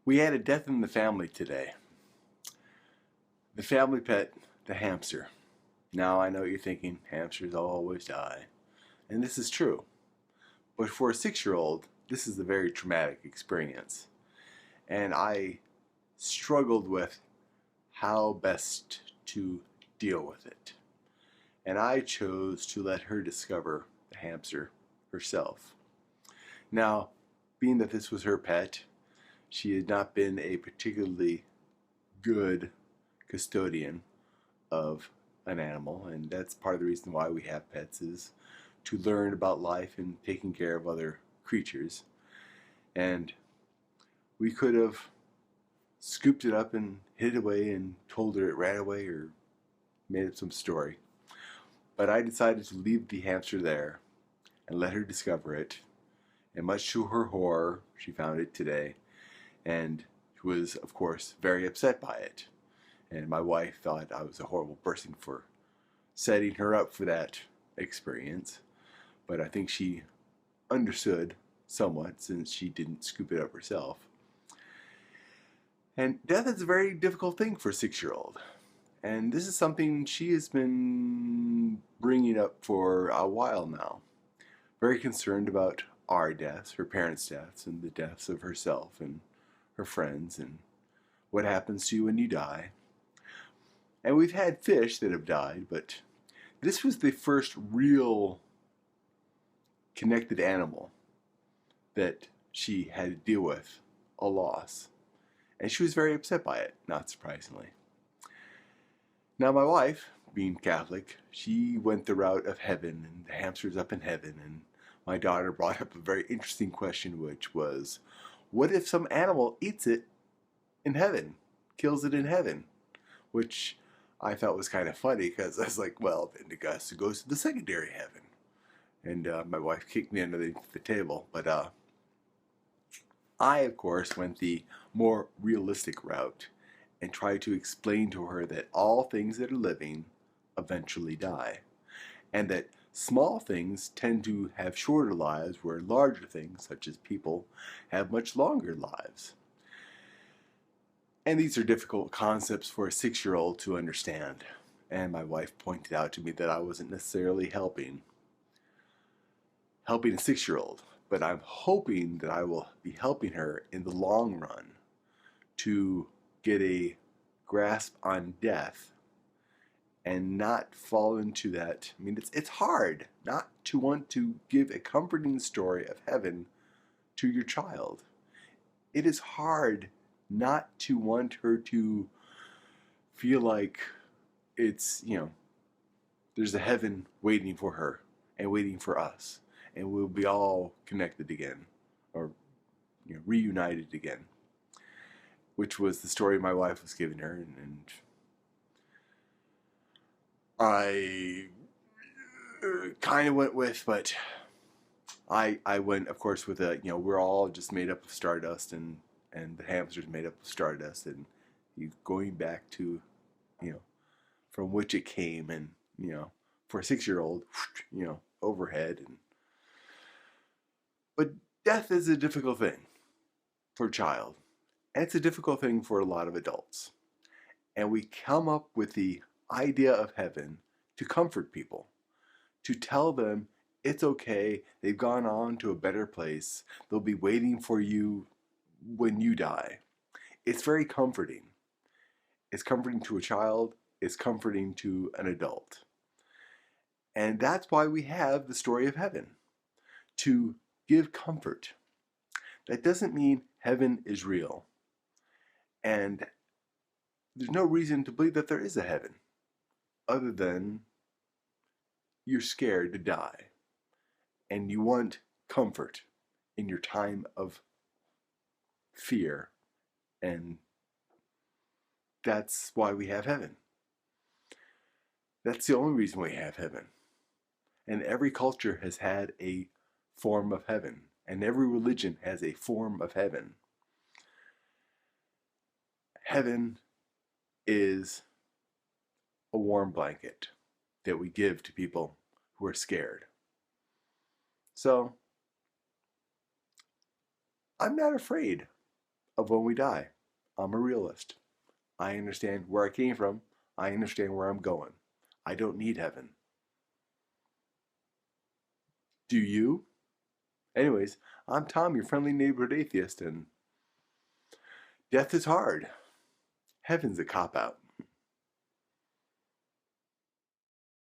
We had a death in the family today. The family pet, the hamster. Now I know what you're thinking, hamsters always die. And this is true. But for a 6-year-old, this is a very traumatic experience. And I struggled with how best to deal with it. And I chose to let her discover the hamster herself. Now, being that this was her pet, she had not been a particularly good custodian of an animal, and that's part of the reason why we have pets, is to learn about life and taking care of other creatures. And we could have scooped it up and hid it away and told her it ran away or made up some story. But I decided to leave the hamster there and let her discover it. And much to her horror, she found it today and was, of course, very upset by it. And my wife thought I was a horrible person for setting her up for that experience. But I think she understood somewhat since she didn't scoop it up herself. And death is a very difficult thing for a 6-year-old. And this is something she has been bringing up for a while now. Very concerned about our deaths, her parents' deaths, and the deaths of herself and her friends, and what happens to you when you die. And we've had fish that have died, but this was the first real connected animal that she had to deal with a loss. And she was very upset by it, not surprisingly. Now my wife, being Catholic, she went the route of heaven, and the hamster's up in heaven, and my daughter brought up a very interesting question, which was, what if some animal eats it in heaven, kills it in heaven? Which I thought was kind of funny, because I was like, well, then it goes to the secondary heaven. And my wife kicked me under the table. But I, of course, went the more realistic route and tried to explain to her that all things that are living eventually die. And that small things tend to have shorter lives, where larger things, such as people, have much longer lives. And these are difficult concepts for a 6-year-old to understand. And my wife pointed out to me that I wasn't necessarily helping a 6-year-old, but I'm hoping that I will be helping her in the long run to get a grasp on death and not fall into that. I mean, it's hard not to want to give a comforting story of heaven to your child. It is hard not to want her to feel like it's, there's a heaven waiting for her and waiting for us, and we'll be all connected again, or reunited again, which was the story my wife was giving her, and I kind of went with, but I went, of course, with we're all just made up of stardust, and the hamster's made up of stardust, and you going back to, from which it came, and, for a 6-year-old, overhead. But death is a difficult thing for a child, and it's a difficult thing for a lot of adults. And we come up with the idea of heaven to comfort people, to tell them it's okay, they've gone on to a better place, they'll be waiting for you when you die. It's very comforting. It's comforting to a child, it's comforting to an adult. And that's why we have the story of heaven, to give comfort. That doesn't mean heaven is real. And there's no reason to believe that there is a heaven, other than you're scared to die and you want comfort in your time of fear, and that's why we have heaven. That's the only reason we have heaven. And every culture has had a form of heaven, and every religion has a form of heaven. Heaven is a warm blanket that we give to people who are scared. So I'm not afraid of when we die. I'm a realist. I understand where I came from. I understand where I'm going. I don't need heaven. Do you? Anyways, I'm Tom, your friendly neighborhood atheist, and death is hard. Heaven's a cop-out.